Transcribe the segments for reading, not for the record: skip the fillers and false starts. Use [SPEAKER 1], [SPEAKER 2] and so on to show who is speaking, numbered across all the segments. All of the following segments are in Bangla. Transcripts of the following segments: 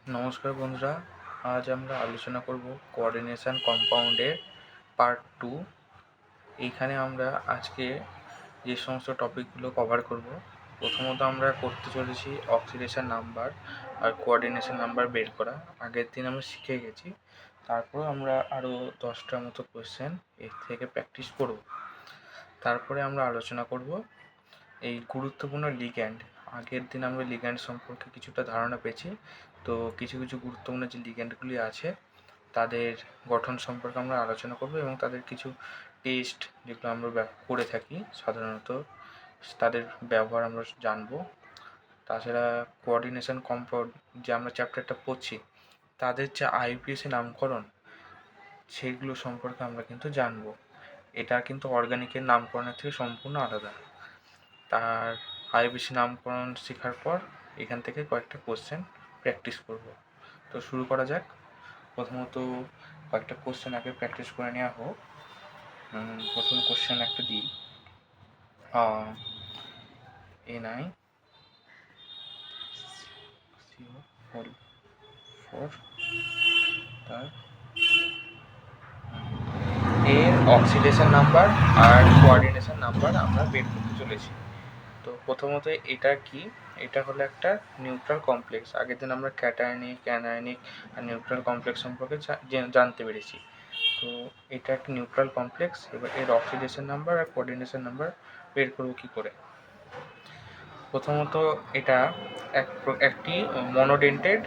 [SPEAKER 1] নমস্কার বন্ধুরা, আজ আমরা আলোচনা করব কোঅর্ডিনেশন কম্পাউন্ডের পার্ট 2। এইখানে আমরা আজকে যে সমস্ত টপিকগুলো কভার করব, প্রথমত আমরা করতে চলেছি অক্সিডেশন নাম্বার আর কোঅর্ডিনেশন নাম্বার বের করা। আগের দিন আমরা শিখে গেছি, তারপর আমরা আরও 10টার মতো কোয়েশ্চেন এর থেকে প্র্যাকটিস করব। তারপরে আমরা আলোচনা করব এই গুরুত্বপূর্ণ লিগ্যান্ড। আগের দিন আমরা লিগ্যান্ড সম্পর্কে কিছুটা ধারণা পেয়েছি, তো কিছু কিছু গুরুত্বপূর্ণ যে লিগ্যান্ডগুলি আছে তাদের গঠন সম্পর্কে আমরা আলোচনা করব এবং তাদের কিছু টেস্ট যেগুলো আমরা করে থাকি সাধারণত তাদের ব্যবহার আমরা জানবো। তাছাড়া কোঅর্ডিনেশন কম্পাউন্ড যে আমরা চ্যাপ্টারটা পড়ছি তাদের যে আইইউপিএসি নামকরণ সেগুলো সম্পর্কে আমরা কিন্তু জানবো। এটা কিন্তু অর্গানিকের নামকরণের থেকে সম্পূর্ণ আলাদা। তার আইইউপিএসি নামকরণ শেখার পর এখান থেকে কয়েকটা কোশ্চেন প্র্যাকটিস করব। তো শুরু করা যাক। প্রথমত কয়েকটা কোশ্চেন আগে প্র্যাকটিস করে নেওয়া হোক। প্রথম কোশ্চেন একটা দিই, Ni CO4 তার এর অক্সিডেশন নাম্বার আর কোঅর্ডিনেশন নাম্বার আমরা বের করতে চলেছি। তো প্রথমত এটা কি, এটা হলো একটা নিউট্রাল কমপ্লেক্স। আগের দিন আমরা ক্যাটায়নিক, অ্যানায়নিক আর নিউট্রাল কমপ্লেক্স সম্পর্কে জানতে পেরেছি। তো এটা একটা নিউট্রাল কমপ্লেক্স। এবার এর অক্সিডেশন নাম্বার আর কোঅর্ডিনেশন নাম্বার বের করবো কী করে। প্রথমত এটা একটি মনোডেন্টেড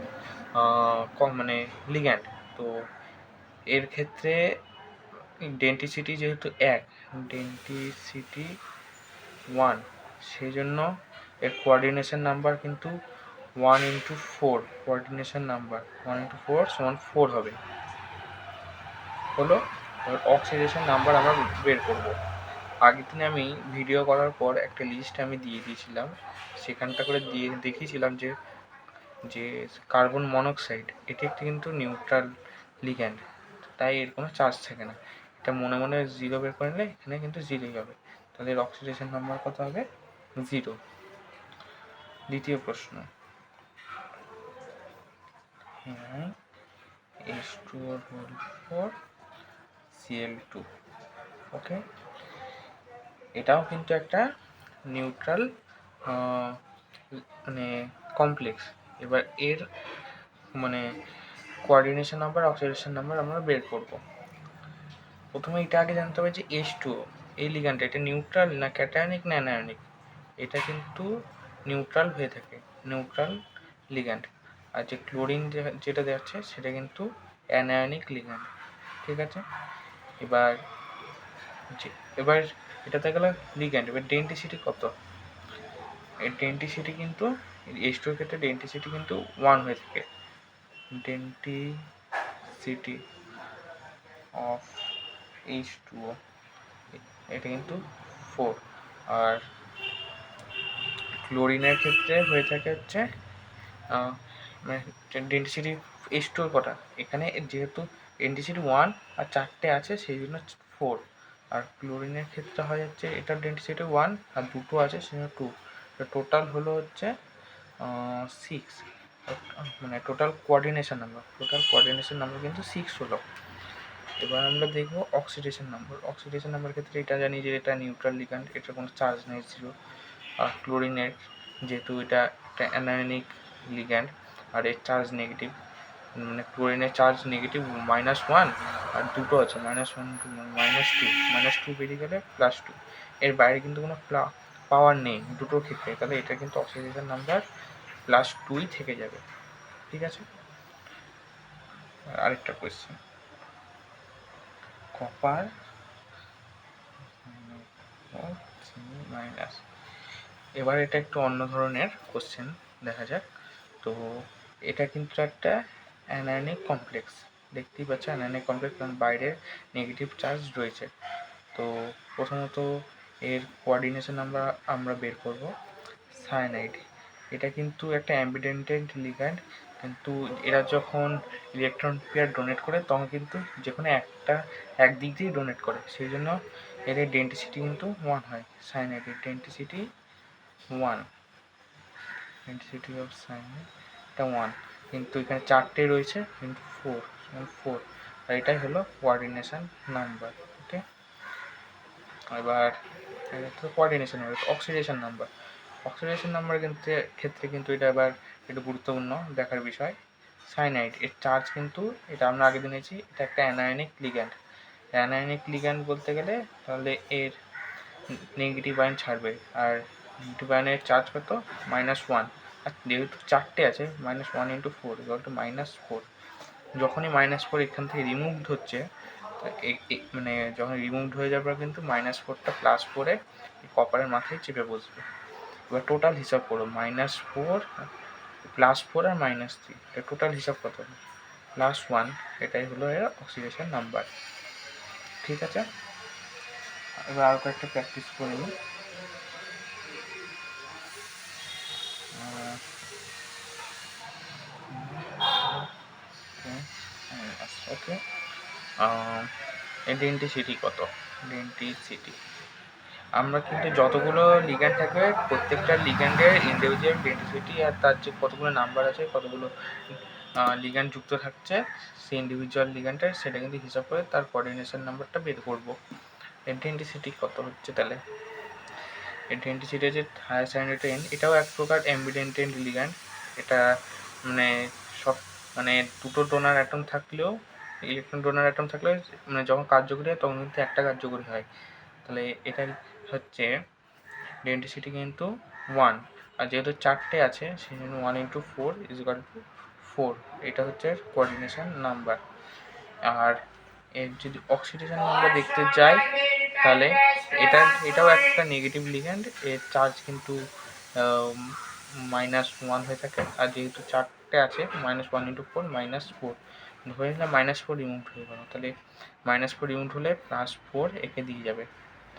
[SPEAKER 1] মানে লিগ্যান্ড। তো এর ক্ষেত্রে ডেন্টিসিটি যেহেতু ডেন্টিসিটি 1, সেই জন্য এর কোঅর্ডিনেশন নাম্বার কিন্তু 1/4। কোঅর্ডিনেশন নাম্বার 1/4 সমান 4 হবে। হলো। এবার অক্সিডেশন নাম্বার আমরা বের করব। আগের দিনে আমি ভিডিও করার পর একটা লিস্ট আমি দিয়ে দিয়েছিলাম, সেখানটা করে দিয়ে দেখিয়েছিলাম যে যে কার্বন মনোক্সাইড এটি একটি কিন্তু নিউট্রাল লিগ্যান্ড, তাই এর কোনো চার্জ থাকে না। এটা মনে মনে 0 বের করে নিলে এখানে কিন্তু 0ই হবে, তাহলে এর অক্সিডেশন নাম্বার কত হবে? 0। দ্বিতীয় প্রশ্ন, H2O4 Cl2। ওকে, এটাও কিন্তু একটা নিউট্রাল মানে কমপ্লেক্স। এবার এর মানে কোঅর্ডিনেশন নাম্বার, অক্সিডেশন নাম্বার আমরা বের করব। প্রথমে এটা আগে জানতে হবে যে H2O এই লিগ্যান্ডটা এটা নিউট্রাল না ক্যাটায়নিক না অ্যানায়নিক। এটা কিন্তু নিউট্রাল হয়ে থাকে, নিউট্রাল লিগ্যান্ড। আর যে ক্লোরিন যেটা যাচ্ছে সেটা কিন্তু অ্যানায়নিক লিগ্যান্ড। ঠিক আছে, এবার এবার এটাতে গেল লিগ্যান্ড। এবার ডেন্টিসিটি কত? এই ডেন্টিসিটি কিন্তু H2O ক্ষেত্রে ডেন্টিসিটি কিন্তু 1 হয়ে থাকে। ডেন্টিসিটি অফ H2O এটা কিন্তু 4। আর ক্লোরিনের ক্ষেত্রে হয়ে থাকে হচ্ছে ডেন্টিসিটি H2O কটা, এখানে যেহেতু ডেন্টিসিটি 1 আর 4টে আছে সেই জন্য 4। আর ক্লোরিনের ক্ষেত্রে হয় হচ্ছে এটার ডেন্টিসিটি 1 আর 2টো আছে সেই জন্য 2। টোটাল হলো হচ্ছে 6। মানে টোটাল কোঅর্ডিনেশন নাম্বার কিন্তু 6 হলো। এবার আমরা দেখব অক্সিডেশন নাম্বার। অক্সিডেশন নাম্বার ক্ষেত্রে এটা জানি যে এটা নিউট্রাল লিগ্যান্ড, এটার কোনো চার্জ নেই, 0। আর ক্লোরিনের যেহেতু এটা একটা অ্যানায়নিক লিগ্যান্ড আর এর চার্জ নেগেটিভ, মানে ক্লোরিনের চার্জ নেগেটিভ -1 আর 2টো আছে -1 2 -2 বেরিয়ে গেলে +2। এর বাইরে কিন্তু কোনো পাওয়ার নেই দুটোর ক্ষেত্রে, তাহলে এটা কিন্তু অক্সিডেশন নাম্বার +2ই থেকে যাবে। ঠিক আছে, আরেকটা কোয়েশ্চেন, কপার মাইনাস। এবার এটা একটু অন্য ধরনের কোশ্চেন দেখা যাক। তো এটা কিন্তু একটা অ্যানায়নিক কমপ্লেক্স, দেখতেই পাচ্ছ অ্যানায়নিক কমপ্লেক্স, কারণ বাইরে নেগেটিভ চার্জ রয়েছে। তো প্রথমত এর কোঅর্ডিনেশন আমরা বের করব। সায়ানাইড এটা কিন্তু একটা অ্যাম্বিডেন্টেড লিগ্যান্ড, কিন্তু এরা যখন ইলেকট্রন পেয়ার ডোনেট করে তখন কিন্তু যে কোনো এক দিক দিয়েই ডোনেট করে, সেই জন্য এদের ডেন্টিসিটি কিন্তু 1 হয়। সায়ানাইডের ডেন্টিসিটি 1, ডেন্টিসিটি অফ সায়ানাইড এটা 1। কিন্তু এখানে 4টে রয়েছে, কিন্তু 4 আর এটাই হলো কোঅর্ডিনেশন নাম্বার। ওকে, এবার এটা তো coordination number. Oxidation number, oxidation number ক্ষেত্রে কিন্তু এটা আবার একটু গুরুত্বপূর্ণ দেখার বিষয়। সাইনাইড এর চার্জ কিন্তু, এটা আমরা আগে জেনেছি, এটা একটা অ্যানায়নিক লিগ্যান্ড। অ্যানায়নিক লিগ্যান্ড বলতে গেলে তাহলে এর নেগেটিভ আয়ন ছাড়বে, আর নেগেটিভ আয়নের চার্জ কত? -1। আর যেহেতু 4টে আছে, -1 × 4 -4। যখনই -4 এখান থেকে রিমুভড হচ্ছে, মানে যখন রিমুভড হয়ে যাওয়ার পর কিন্তু -4টা +4-এ কপারের মাথায় চেপে বসবে। এবার টোটাল হিসাব করো, -4 +4 আর -3, এটা টোটাল হিসাব কত? +1। এটাই হলো এর অক্সিডেশন নাম্বার। ঠিক আছে, এবার আরও কয়েকটা প্র্যাকটিস করে নিই। ওকে, ডেন্টিসিটি কত? ডেন্টিসিটি আমরা কিন্তু যতগুলো লিগ্যান্ড থাকবে প্রত্যেকটা লিগ্যান্ডের ইন্ডিভিজুয়াল ডেন্টিসিটি আর তার যে কতগুলো নাম্বার আছে, কতগুলো লিগ্যান্ড যুক্ত থাকছে সেই ইন্ডিভিজুয়াল লিগ্যান্ডের, সেটা কিন্তু হিসাব করে তার কোঅর্ডিনেশন নাম্বারটা বের করবো। ডেন্টিসিটি কত হচ্ছে তাহলে? ডেন্টিসিটি হচ্ছে থায়াসাইনোটেন, এটাও এক প্রকার অ্যাম্বিডেন্টেন্ট লিগ্যান্ড। এটা মানে সব মানে দুটো ডোনার অ্যাটম থাকলেও, ইলেকট্রন ডোনার অ্যাটম থাকলেও মানে যখন কার্যকরী হয় তখন কিন্তু একটা কার্যকরী হয়। তাহলে এটা হচ্ছে ডেন্টিসিটি কিন্তু 1, আর যেহেতু 4টে আছে সেই জন্য 1 × 4 = 4। এটা হচ্ছে কোঅর্ডিনেশন নাম্বার। আর এর যদি অক্সিডেশন নাম্বার দেখতে যাই তাহলে এটাও একটা নেগেটিভ লিগ্যান্ড, এর চার্জ কিন্তু -1 হয়ে থাকে। আর যেহেতু 4টে আছে, -1 × 4 -4, ধরে নিলাম -4 রিমুভ হয়ে গেল, তাহলে -4 রিমুভ হলে +4 একে দিয়ে যাবে।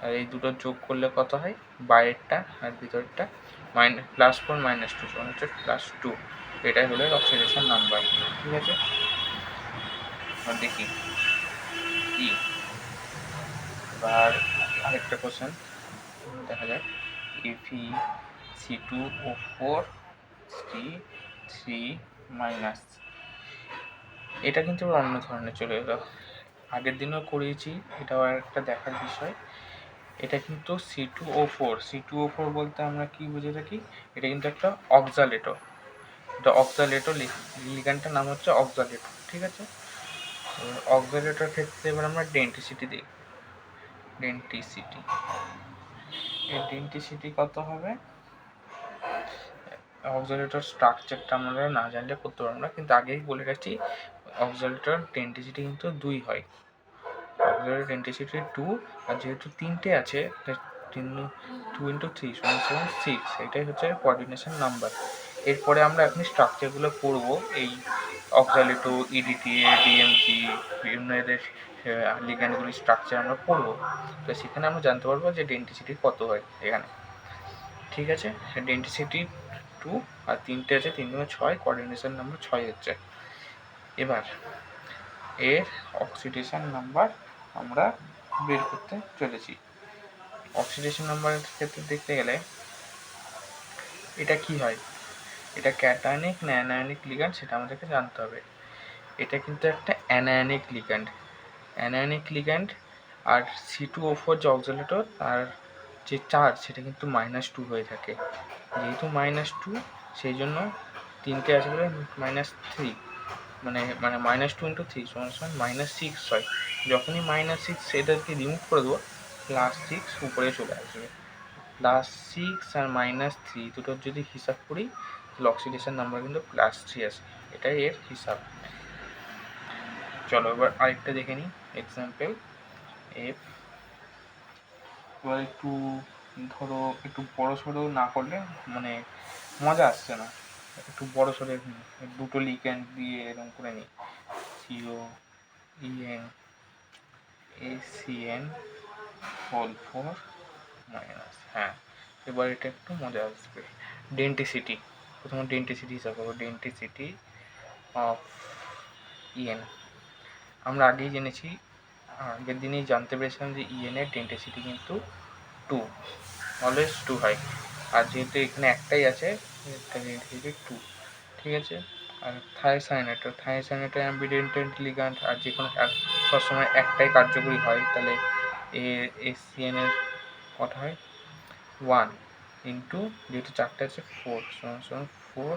[SPEAKER 1] আর এই দুটো যোগ করলে কত হয়? বাইরেরটা আর ভিতরটা +4 -2 হচ্ছে +2। এটাই হলো অক্সিডেশন নাম্বার। ঠিক আছে, আর দেখি কি এবার আরেকটা কোশ্চেন দেখা যাক। Fe(C2O4) C3-, এটা কিন্তু অন্য ধরনের চলে এলো। আগের দিনও করিয়েছি, এটাও একটা দেখার বিষয়। এটা কিন্তু C2O4 বলতে আমরা কি বুঝে থাকি? এটা কিন্তু একটা অক্সালেটো। এটা অক্সালেটো লিগ্যান্ডটার নাম হচ্ছে অক্সালেটো। ঠিক আছে, অক্সালেটোর ক্ষেত্রে এবার আমরা ডেন্টিসিটি দেখব। ডেন্টিসিটি কত হবে? অক্সালেটোর স্ট্রাকচারটা আমরা না জানলে করতে পারবো না, কিন্তু আগেই বলে রাখছি অক্সালেটোর ডেন্টিসিটি কিন্তু 2 হয়। অক্সালেটোর ডেন্টিসিটি 2, আর যেহেতু 3টে আছে 2 × 3 = 6। এটাই হচ্ছে কোঅর্ডিনেশন নাম্বার। এরপরে আমরা এখন স্ট্রাকচারগুলো পড়বো, এই অক্সালেটো, EDTA, DMG, বিভিন্ন এদের লিগ্যান্ডগুলির স্ট্রাকচার আমরা পড়বো। তো সেখানে আমরা জানতে পারবো যে ডেন্টিসিটি কত হয় এখানে। ঠিক আছে, ডেন্টিসিটি 2 আর 3টে আছে, 3 × 6, কোঅর্ডিনেশন নাম্বার 6 হচ্ছে। এবার এর অক্সিডেশন নাম্বার আমরা বের করতে চলেছি। অক্সিডেশন নাম্বারের ক্ষেত্রে দেখতে গেলে এটা কি হয়, এটা ক্যাটায়নিক না অ্যানায়নিক লিগ্যান্ড সেটা আমাদেরকে জানতে হবে। এটা কিন্তু একটা অ্যানায়নিক লিগ্যান্ড, আর C2O4 যে অক্সালেটো তার যে চার্জ সেটা কিন্তু -2 হয়ে থাকে। যেহেতু -2 সেই জন্য 3টে আছে বলে -3, মানে -2 × 3 = -6 হয়। যখনই -6 এটাকে রিমুভ করে দেবো, +6 উপরে চলে আসবে। +6 আর -3 দুটোর যদি হিসাব করি তাহলে অক্সিডেশন নাম্বার কিন্তু +3 আসে। এটাই এর হিসাব। চলো এবার আরেকটা দেখে নিই এক্সাম্পল। এবার একটু ধরো, একটু বড় সড়ো না করলে মানে মজা আসছে না, একটু বড় সড়ো দুটো লিগ্যান্ড দিয়ে এরকম করে নিই। COENACN4-, হ্যাঁ, এবার এটা একটু মজা আসবে। ডেন্টিসিটি, প্রথমে ডেন্টিসিটি হিসাব করবো। ডেন্টিসিটি অফ EN আমরা আগেই জেনেছি, আগের দিনেই জানতে পেরেছিলাম যে EN এর ডেন্টিসিটি কিন্তু 2, অলওয়েজ 2 হয়। আর যেহেতু এখানে একটাই আছে, একটা ডেন্টিসিটি 2। ঠিক আছে, আর থায়োসায়ানেট অ্যাম্বিডেন্টেড লিগ্যান্ড, আর যে কোনো সবসময় একটাই কার্যকরী হয়, তাহলে এসিএন এর কটা হয় 1 ইন্টু, যেহেতু চারটে আছে 4 সমান 4,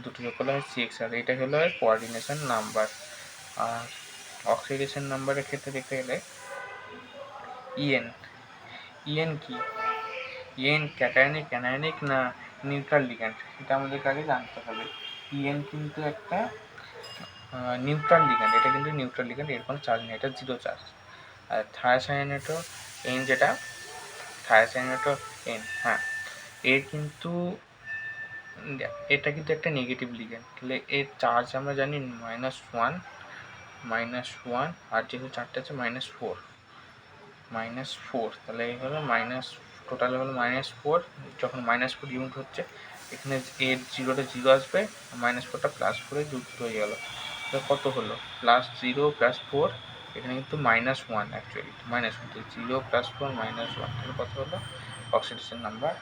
[SPEAKER 1] দুটো যোগ করলে হয় 6, আর এটা হলো কোঅর্ডিনেশন নাম্বার। আর অক্সিডেশন নাম্বারের ক্ষেত্রে দেখতে গেলে ইএন কি, ইএন ক্যাটায়নিক, অ্যানায়নিক না নিউট্রাল লিগ্যান্ড, সেটা আমাদেরকে আগে জানতে হবে। ইএন কিন্তু একটা নিউট্রাল লিগ্যান্ড, এটা কিন্তু নিউট্রাল লিগ্যান্ড, এর কোনো চার্জ নেই, এটা 0 চার্জ। আর থায়োসায়ানেটো এন, যেটা থায়োসায়ানেটো এন, হ্যাঁ, এর কিন্তু এটা কিন্তু একটা নেগেটিভ লিগ্যান্ড, তাহলে এর চার্জ আমরা জানি -1, আর যেহেতু চারটে আছে -4, তাহলে এই হলো টোটাল হলো -4। যখন -4 ইউনিট হচ্ছে, এখানে এর জিরোটা 0 আসবে, -4টা +4 যুক্ত হয়ে গেল, তো কত হলো +0 +4, এখানে কিন্তু -1 অ্যাকচুয়ালি -1, তো 0 +4 -1, তাহলে কত হলো অক্সিডেশন নাম্বার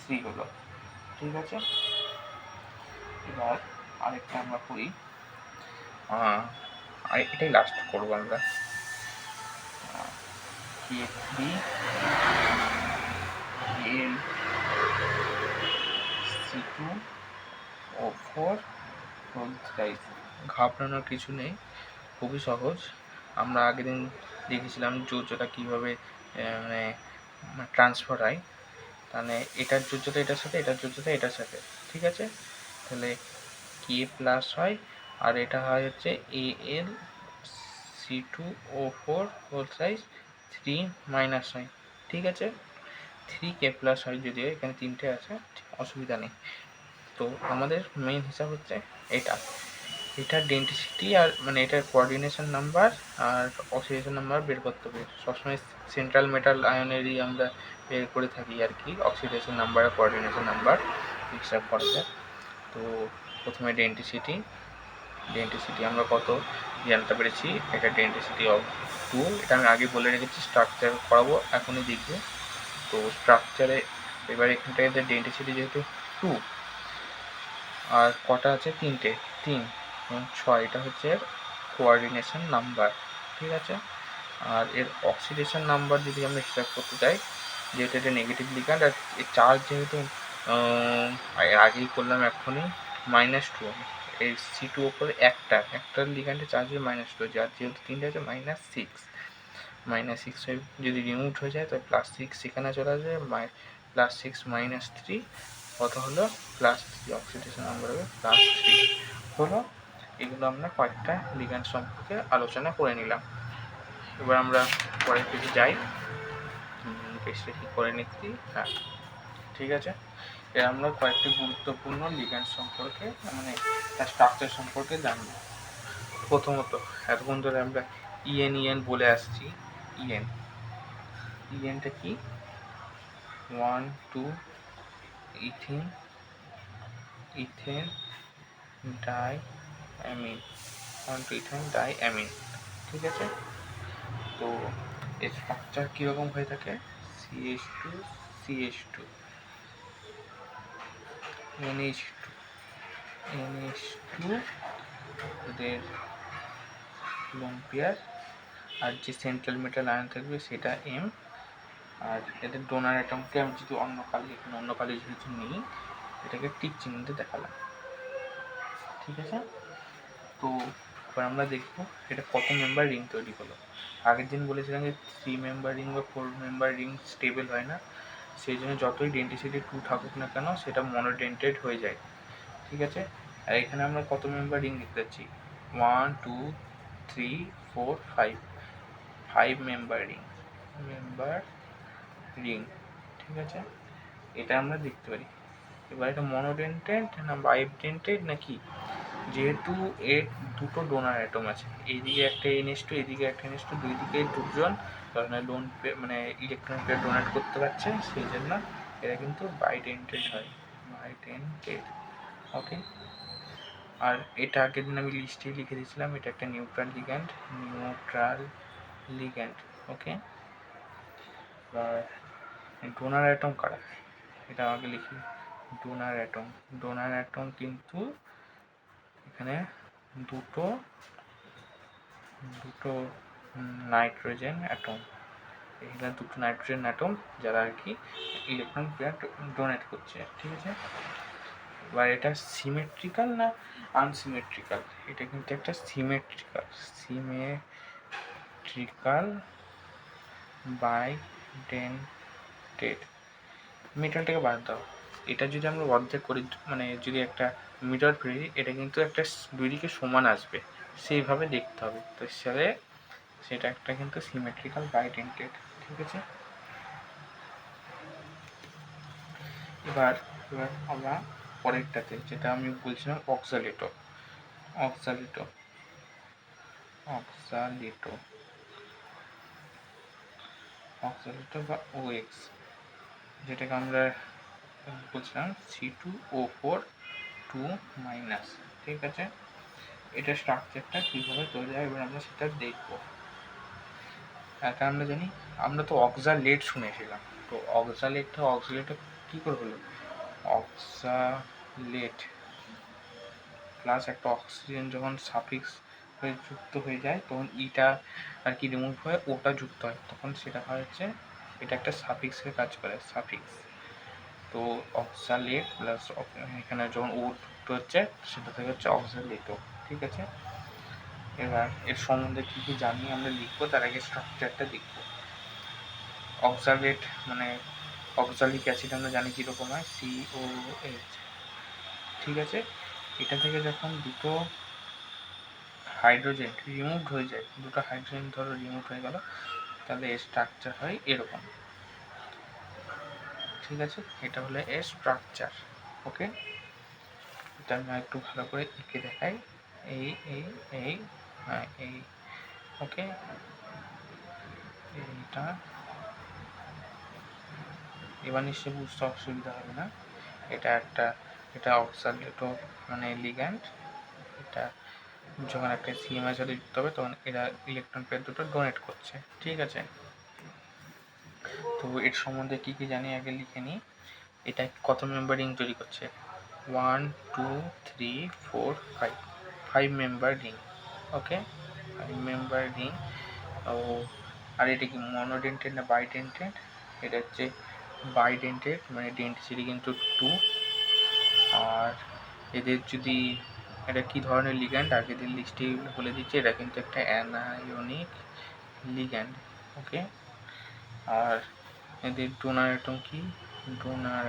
[SPEAKER 1] 3 হলো। ঠিক আছে, এবার আরেকটা আমরা করি, আর এটাই লাস্ট করবো আমরা। K3 Al2O4 whole thrice. ঘাবড়ানোর কিছু নেই, খুবই সহজ। আমরা আগের দিন দেখেছিলাম যোজ্যতা কীভাবে মানে ট্রান্সফার হয়, তাহলে এটার যোজ্যতা এটার সাথে, এটার যোজ্যতা এটার সাথে, ঠিক আছে। তাহলে কে প্লাস হয়, আর এটা হয় হচ্ছে Al2O4 হোল থ্রাইস 3 মাইনাস হয়, ঠিক আছে। 3K প্লাস হয়, যদিও এখানে 3টে আছে, অসুবিধা নেই। তো আমাদের মেইন হিসাব হচ্ছে এটার ডেন্সিটি, আর মানে এটার কোঅর্ডিনেশন নাম্বার আর অক্সিডেশন নাম্বার বের করতে হবে। সবসময় সেন্ট্রাল মেটাল আয়নেরই আমরা বের করে থাকি আর কি, অক্সিডেশন নাম্বার আর কোঅর্ডিনেশন নাম্বার হিসাব করা যায়। তো প্রথমে ডেন্সিটি আমরা কত জানতে পেরেছি, এটা ডেন্সিটি অফ 2, এটা আমি আগে বলে রেখেছি, স্ট্রাকচার করাবো এখনই দেখবো। তো স্ট্রাকচারে এবার এখানটায় ডেন্সিটি যেহেতু 2, আর কটা আছে 3টে, 3 এবং 6, এটা হচ্ছে এর কোঅর্ডিনেশন নাম্বার, ঠিক আছে। আর এর অক্সিডেশন নাম্বার যদি আমরা হিসাব করতে চাই, যেহেতু এটা নেগেটিভ লিগ্যান্ড, আর এর চার্জ যেহেতু আগেই করলাম এখনই -2, এই C2 ওপরে একটার লিগ্যান্ডে চার্জ হবে -2, যার যেহেতু 3টে আছে -6 হয়ে যদি রিমুভ হয়ে যায়, তাহলে +6 সেখানে চলে আসবে, +6 -3 কত হলো +3, অক্সিডেশন নাম্বার হবে +3 হলো। এগুলো আমরা কয়েকটা লিগ্যান্ড সম্পর্কে আলোচনা করে নিলাম। এবার আমরা পরের পেজে যাই, পেজটা ঠিক করে নিচ্ছি, হ্যাঁ ঠিক আছে। এবার আমরা কয়েকটি গুরুত্বপূর্ণ লিগ্যান্ড সম্পর্কে, মানে তার স্ট্রাকচার সম্পর্কে জানব। প্রথমত, এতক্ষণ ধরে আমরা ইএন বলে আসছি। ইএনটা কি, 1,2 ইথেন ডাইঅ্যামিন, 1,2 ইথেন ডাইঅ্যামিন, ঠিক আছে। তো এর স্ট্রাকচার কীরকম হয়ে থাকে, CH2 NH2 এদের লোন পেয়ার, আর যে সেন্ট্রাল মেটাল আয়ন থাকবে সেটা M, আর এদের ডোনার অ্যাটমকে আমি যদি অন্য কালি যেহেতু নেই, এটাকে টিক চিহ্ন দিয়ে দেখালাম, ঠিক আছে। তো এবার আমরা দেখবো এটা কত মেম্বার রিং তৈরি হলো। আগের দিন বলেছিলাম যে 3 মেম্বার রিং বা 4 মেম্বার রিং স্টেবল হয় না, সেই জন্য যতই ডেন্সিটি 2 থাকুক না কেন, সেটা মনোডেন্টেড হয়ে যায়, ঠিক আছে। আর এখানে আমরা কত মেম্বার রিং দেখতে পাচ্ছি, 1 2 3 4 5 মেম্বার রিং, ঠিক আছে, এটা আমরা দেখতে পারি। এবার এটা মনোডেন্টেড না বাইডেন্টেড নাকি, যেহেতু এর দুটো ডোনার অ্যাটম আছে, এইদিকে একটা NH2 এদিকে একটা NH2, দুই দিকে দুজন লোন মানে ইলেকট্রন পেয়ার ডোনেট করতে পারছে, সেই জন্য এরা কিন্তু বাইডেন্টেড হয়, ওকে। আর এটা আগের দিন আমি লিস্টে লিখে দিয়েছিলাম, এটা একটা নিউট্রাল লিগ্যান্ড, ওকে। আর ডোনার অ্যাটম কারা, এটা আগে লিখি, ডোনার অ্যাটম কিন্তু এখানে দুটো নাইট্রোজেন অ্যাটম, এখানে দুটো নাইট্রোজেন অ্যাটম যারা আর কি ইলেকট্রন পেয়ার ডোনেট করছে। ঠিক আছে, এবার এটা সিমেট্রিক্যাল না আনসিমেট্রিক্যাল? এটা কিন্তু একটা সিমেট্রিক্যাল বাইডেন্টেড। মিডলটাকে বাদ দাও, এটা যদি আমরা অর্ধেক করি, মানে যদি একটা মিডল ফেরি, এটা কিন্তু একটা দুই দিকে সমান আসবে, সেইভাবে দেখতে হবে। তো সেটা একটা কিন্তু সিমেট্রিক্যাল বাইডেন্টেড। ঠিক আছে, এবার আমরা পরেরটাতে, যেটা আমি বলছিলাম অক্সালেটো বা ওএক্স, যেটাকে আমরা বলছিলাম C2O4 2-। ঠিক আছে, এটা স্ট্রাকচারটা কীভাবে তৈরি হয় এবার আমরা সেটা দেখবো। এটা আমরা জানি, আমরা তো অক্সালেট শুনেছিলাম, তো অক্সালেটটা কী করে হলো? অক্সালেট প্লাস একটা অক্সিজেন যখন সাফিক্স হয়ে যুক্ত হয়ে যায়, তখন ইটা আর কি রিমুভ হয়ে ওটা যুক্ত হয়, তখন সেটা হয় হচ্ছে, এটা একটা সাফিক্সের কাজ করে, সাফিক্স। তো অক্সালেট প্লাস এখানে যখন ও যুক্ত হচ্ছে, সেটা থেকে হচ্ছে অক্সালেটো। ঠিক আছে, এবার এর সম্বন্ধে কী কী জানি আমরা লিখবো, তার আগে স্ট্রাকচারটা দেখবো। অক্সালেট মানে অক্সালিক অ্যাসিড আমরা জানি কীরকম হয়, COH। ঠিক আছে, এটা থেকে যখন দুটো হাইড্রোজেন রিমুভ হয়ে যায়, দুটো হাইড্রোজেন ধরো রিমুভ হয়ে গেল, তাহলে এর স্ট্রাকচার হয় এরকম। ঠিক আছে, এটা হলো এর স্ট্রাকচার। ওকে, এটা আমি একটু ভালো করে এঁকে দেখাই। এই এই এই এই ওকে, এইটা এবার নিশ্চয়ই বুঝতে অসুবিধা হবে না। এটা অক্সালেটো মানে লিগ্যান্ড, এটা যখন একটা সিএমআই সাথে যুক্ত হবে তখন এরা ইলেকট্রন পেয়ার দুটো ডোনেট করছে। ঠিক আছে, তো এর সম্বন্ধে কী কী জানি আগে লিখে নিই। এটা কত মেম্বার রিং তৈরি করছে? 1 2 3 4 5 মেম্বার রিং। ওকে, 5 মেম্বার রিং। ও আর এটা কি মনোডেন্টেড না বাইডেন্টেড? এটা হচ্ছে বাইডেন্টেড, মানে ডেন্সিটি কিন্তু 2। আর এদের যদি এটা কী ধরনের লিগ্যান্ড আগেদের লিস্টে বলে দিচ্ছে, এটা কিন্তু একটা অ্যানায়োনিক লিগ্যান্ড। ওকে, আর এদের ডোনার অ্যাটম কি? ডোনার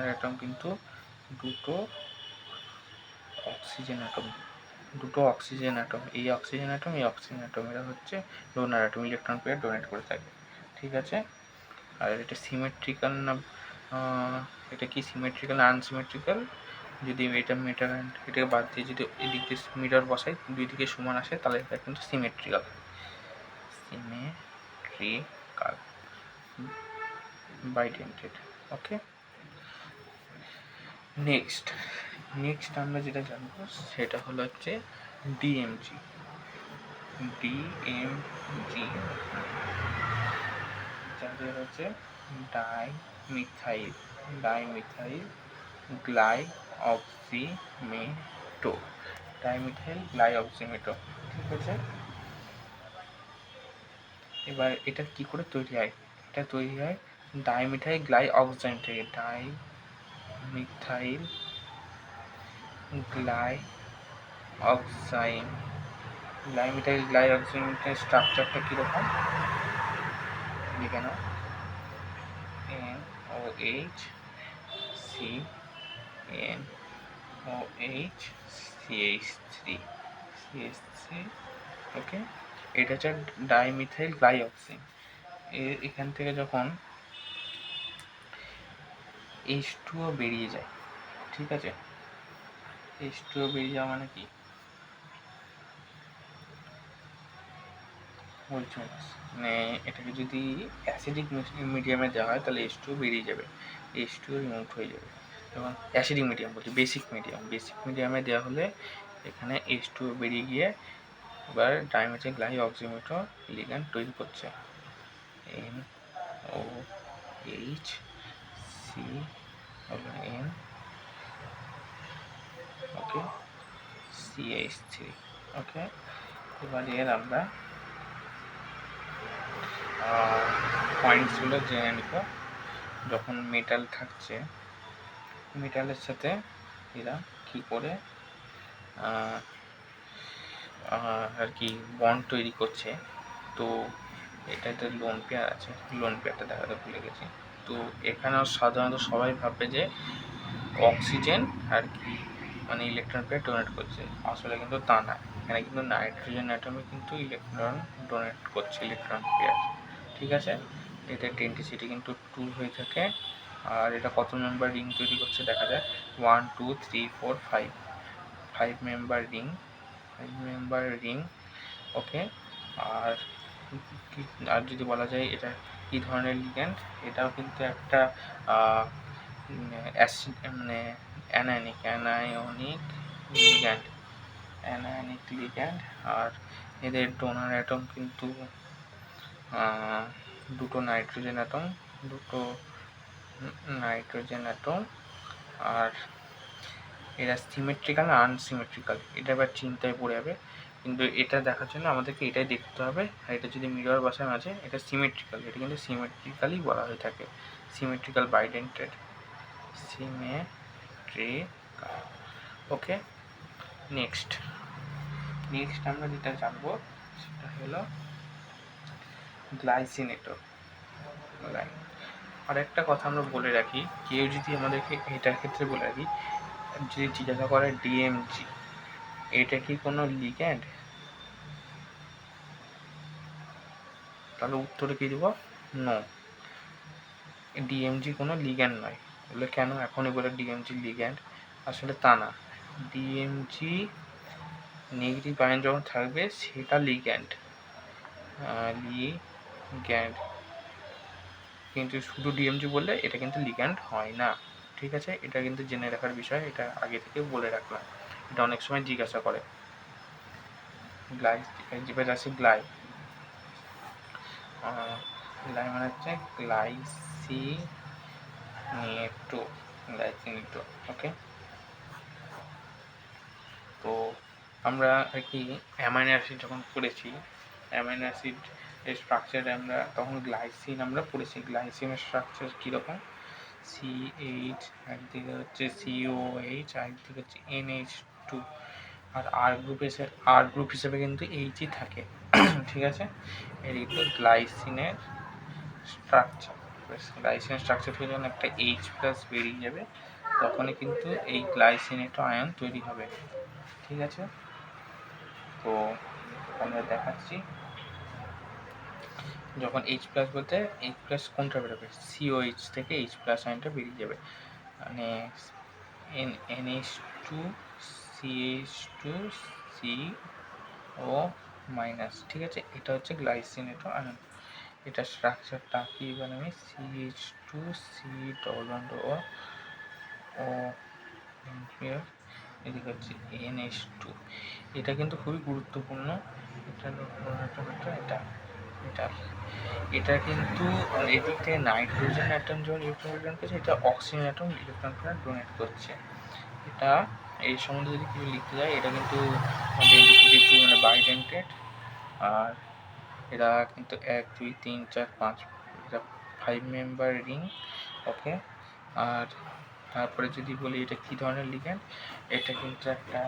[SPEAKER 1] অ্যাটম কিন্তু দুটো অক্সিজেন অ্যাটম। এই অক্সিজেন অ্যাটম এরা হচ্ছে donor atom, electron pair donate করে থাকে। ঠিক আছে, আর এটা সিমেট্রিক্যাল না, এটা কি সিমেট্রিক্যাল না আনসিমেট্রিক্যাল? যদি এটাকে বাদ দিয়ে যদি এদিক দিয়ে মিটার বসাই, দুই দিকে সমান আসে, তাহলে এটা কিন্তু সিমেট্রিক্যাল বাইডেন্টেড। ওকে, নেক্সট আমরা যেটা জানবো সেটা হলো হচ্ছে ডিএমজি। যাদের হচ্ছে ডাইমিথাইল গ্লাইঅক্সিমেটো। ঠিক আছে, এবার এটা কি করে তৈরি হয়? এটা তৈরি হয় ডাইমিথাইল গ্লাইঅক্সাইড থেকে। ডাইমিথাইল গ্লাইঅক্সাইডের স্ট্রাকচারটা কীরকম লিখে নাও। NOH CH3। ওকে, এটা হচ্ছে ডাইমিথাইল গ্লাইঅক্সিন। এখান থেকে যখন H2O বেরিয়ে যায়, ঠিক আছে, H2O বেরিয়ে যাওয়া মানে কি বলছি, মানে এটাকে যদি অ্যাসিডিক মিডিয়ামে দেওয়া হয় তাহলে H2O বেরিয়ে যাবে, H2O রিমুভ হয়ে যাবে। এবং অ্যাসিডিক মিডিয়াম বলছি, বেসিক মিডিয়ামে দেওয়া হলে এখানে H2O বেরিয়ে গিয়ে এবার ডাইমিথাইল গ্লাইঅক্সিমেটো লিগ্যান্ড তৈরি করছে। NOH C ওকে, CH3। ওকে, এবার এর আমরা পয়েন্টসগুলো জেনে নিব। যখন মেটাল থাকছে, মেটালের সাথে এরা কি করে আর কি বন্ড তৈরি করছে। তো এটাতে লোন পেয়ার আছে, লোন পেয়ারটা দেখাতে ভুলে গেছি। তো এখানেও সাধারণত সবাই ভাববে যে অক্সিজেন আর কি মানে ইলেকট্রন পেয়ার ডোনেট করছে, আসলে কিন্তু তা না। এখানে কিন্তু নাইট্রোজেন অ্যাটমে কিন্তু ইলেকট্রন ডোনেট করছে, ইলেকট্রন পেয়ার। ঠিক আছে, এতে ডেন্সিটি কিন্তু 2 হয়ে থাকে। আর এটা কত মেম্বার রিং তৈরি করছে দেখা যায়, 1 2 3 4 5 5 মেম্বার রিং। ওকে, আর যদি বলা যায় এটা কী ধরনের লিগ্যান্ড, এটাও কিন্তু একটা অ্যাসিড মানে অ্যানায়নিক লিগ্যান্ড। আর এদের ডোনার অ্যাটম কিন্তু দুটো নাইট্রোজেন অ্যাটম। আর এরা সিমেট্রিক্যাল আর আনসিমেট্রিক্যাল, এটা এবার চিন্তায় পড়ে যাবে। কিন্তু এটা দেখার জন্য আমাদেরকে এটাই দেখতে হবে। আর এটা যদি মিরর বসানো আছে, এটা সিমেট্রিক্যাল, এটা কিন্তু সিমেট্রিক্যালই বলা হয়ে থাকে, সিমেট্রিক্যাল বাইডেন্টেড, সিমেট্রিক্যাল। ওকে, নেক্সট আমরা যেটা জানবো সেটা হলো গ্লাইসিনেটর। আর একটা কথা আমরা বলে রাখি, কেউ যদি আমাদেরকে এটার ক্ষেত্রে বলে রাখি, যদি জিজ্ঞাসা করে ডিএমজি এটা কি কোনো লিগ্যান্ড, তাহলে উত্তরে কি দেব, নো, ডিএমজি কোনো লিগ্যান্ড নয়। বলে কেন এখনই বলে ডিএমজি লিগ্যান্ড, আসলে তা না। ডিএমজি নেগেটিভ আয়ন যখন থাকবে সেটা লিগ্যান্ড, কিন্তু শুধু ডিএমজি বললে এটা কিন্তু লিগ্যান্ড হয় না। ঠিক আছে, এটা কিন্তু জেনে রাখার বিষয়, এটা আগে থেকে বলে রাখলাম, এটা অনেক সময় জিজ্ঞাসা করে। এবার আছে গ্লাই মানে হচ্ছে গ্লাইসিনেটো। ওকে, তো আমরা আর কি অ্যামাইনো অ্যাসিড যখন পড়েছি, অ্যামাইনো অ্যাসিড এর স্ট্রাকচারে আমরা তখন গ্লাইসিন আমরা পড়েছি। গ্লাইসিনের স্ট্রাকচার কীরকম, CH, একদিকে হচ্ছে COH, একদিকে হচ্ছে NH2, আর আর গ্রুপ হিসেবে কিন্তু এইচই থাকে। ঠিক আছে, এর কিন্তু গ্লাইসিনের স্ট্রাকচার থেকে যখন একটা H+ বেরিয়ে যাবে, তখনই কিন্তু এই গ্লাইসিনেটো আয়ন তৈরি হবে। ঠিক আছে, তো আমরা দেখাচ্ছি যখন H+ বলতে H+ কোনটা বেরোবে, COH থেকে H+ আয়নটা বেরিয়ে যাবে, মানে NH2 CH2 CO-। ঠিক আছে, এটা হচ্ছে গ্লাইসিনেটো আয়ন। এটা স্ট্রাকচারটা কি বানাবে, CH2 C-O, এদিকে হচ্ছে NH2। এটা কিন্তু খুবই গুরুত্বপূর্ণ, এটা কিন্তু এদিক থেকে নাইট্রোজেন অ্যাটম যখন ইলেকট্রন ডোনেট করছে, এটা অক্সিজেন অ্যাটম ইলেকট্রন ডোনেট করছে। এটা এই সম্বন্ধে যদি কিছু লিখতে যায়, এটা কিন্তু মানে বাইডেন্টেড। আর এরা কিন্তু 1 2 3 4 5 এটা 5 মেম্বার রিং। ওকে, আর তারপরে যদি বলি এটা কী ধরনের লিগ্যান্ড, এটা কিন্তু একটা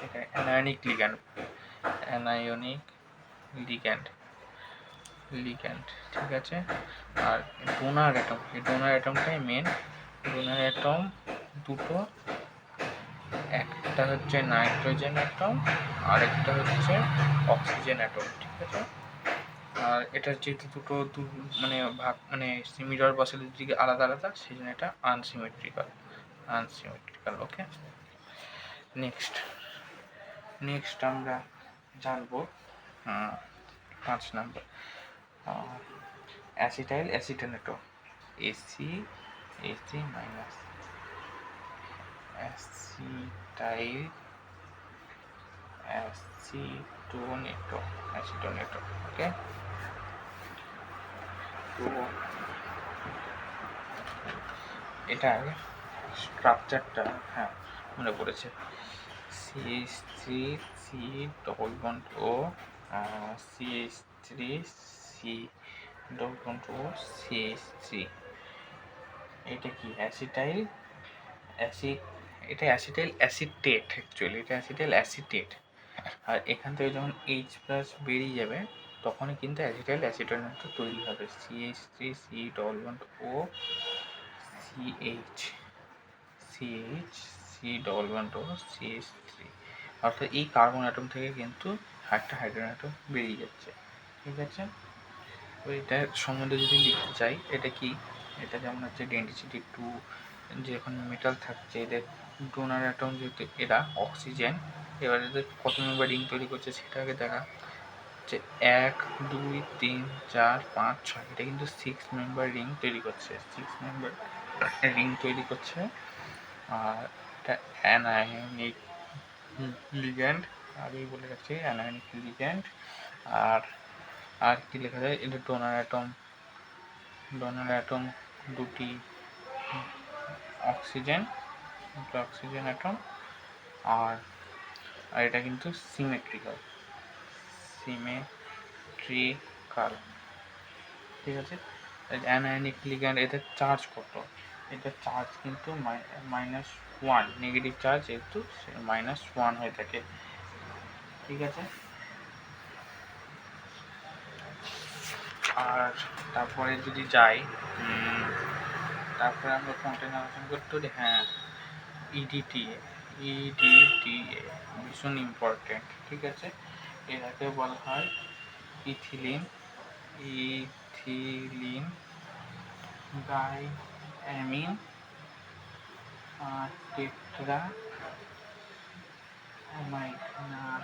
[SPEAKER 1] এটা অ্যানায়নিক লিগ্যান্ড। ঠিক আছে, আর ডোনার অ্যাটমটাই মেন। ডোনার অ্যাটম দুটো, একটা হচ্ছে নাইট্রোজেন অ্যাটম আর একটা হচ্ছে অক্সিজেন অ্যাটম। ঠিক আছে, আর এটা যেহেতু দুটো মানে ভাগ মানে মিরর বসালে দিকে আলাদা আলাদা, সেই জন্য এটা আনসিমেট্রিক্যাল। ওকে, নেক্সট আমরা জানবো 5 নম্বর অ্যাসিটাইল অ্যাসিটোনেটো, AC- অ্যাসিটাইল অ্যাসিটোনেটো। ওকে, তো এটার স্ট্রাকচারটা মনে পড়েছে, CH3 C double bond O, CH3 C double bond O, CH3। এটা কি অ্যাসিটাইল অ্যাসিড, এটা অ্যাসিটাইল অ্যাসিটেট, অ্যাকচুয়ালি এটা অ্যাসিটাইল অ্যাসিটেট। আর এখান থেকে যখন H প্লাস বেরিয়ে যাবে তখনই কিন্তু অ্যাসিটাইল অ্যাসিটেট তৈরি হবে, CH3 C double bond O, CH C double bond O, CH3। অর্থাৎ এই কার্বন অ্যাটম থেকে কিন্তু একটা হাইড্রোজেন অ্যাটম বেরিয়ে যাচ্ছে। ঠিক আছে, তো এটার সম্বন্ধে যদি লিখতে চাই, এটা কি, এটা যেমন হচ্ছে ডেন্সিটি 2, যখন মেটাল থাকছে এদের ডোনার অ্যাটম যেহেতু এরা অক্সিজেন, এবারে এদের কত মেম্বার রিং তৈরি করছে সেটাকে দেখা যে 1 2 3 4 5 6, এটা কিন্তু 6 মেম্বার রিং তৈরি করছে, 6 মেম্বার রিং তৈরি করছে। আর এটা অ্যানায়নিক লিগ্যান্ড, আগেই বলে রাখছি অ্যানায়নিক লিগ্যান্ড। আর কি লেখা যায়, এটা ডোনার অ্যাটম দুটি অক্সিজেন অ্যাটম। আর এটা কিন্তু সিমেট্রিক্যাল, ঠিক আছে। অ্যানায়নিক লিগ্যান্ড, এদের চার্জ কত, এদের চার্জ কিন্তু -1, নেগেটিভ চার্জ যেহেতু -1 হয়ে থাকে। ঠিক আছে, আর তারপরে যদি যাই, তারপরে আমরা কোনটা আলোচনা করতে পারি, হ্যাঁ EDTA ভীষণ ইম্পর্টেন্ট। ঠিক আছে, এটাকে বলা হয় ইথিলিন ডাইঅ্যামিন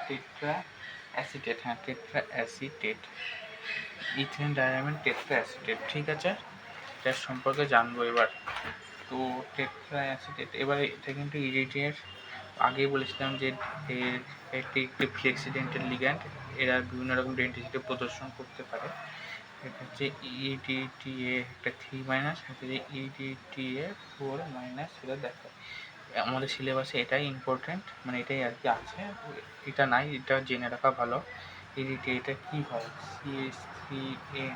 [SPEAKER 1] টেট্রা অ্যাসিটেট, হ্যাঁ tetra acetate, ethylene diamine tetra acetate. ঠিক আছে, এটার সম্পর্কে জানবো এবার। তো টেট্রা অ্যাসিটেট, এবার এটা কিন্তু ইডিটির আগেই বলেছিলাম যে একটি ফ্লেক্সিডেন্টাল লিগ্যান্ড, এরা বিভিন্ন রকম ডেন্সিটি প্রদর্শন করতে পারে। এটা হচ্ছে EDTA একটা 3-, একটা যে EDTA 4-, সেটা দেখো আমাদের সিলেবাসে এটাই ইম্পর্টেন্ট, মানে এটাই আর কি আছে, এটা নাই, এটা জেনে রাখা ভালো। EDTA এটা কী হয়, CH3N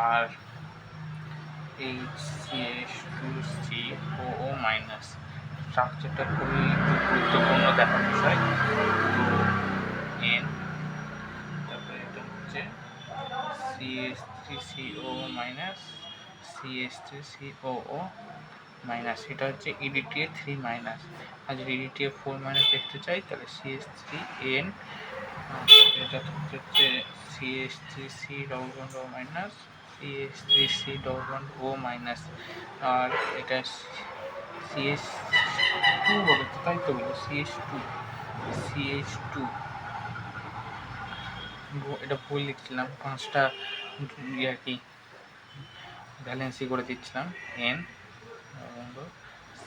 [SPEAKER 1] আর HCH2COO-, স্ট্রাকচারটা খুবই গুরুত্বপূর্ণ দেখার বিষয়। N, তারপরে এটা হচ্ছে CH3CO-, CH3COO-, এটা হচ্ছে EDTA 3-। আর যদি EDTA 4- দেখতে চাই তাহলে CH3N, এটা হচ্ছে CH3C-, CH3C-O-, আর এটা CH2 বলে, তাই তো বলো CH2, এটা ভুল লিখছিলাম, 5টা আর কি ভ্যালেন্সি করে দিচ্ছিলাম। N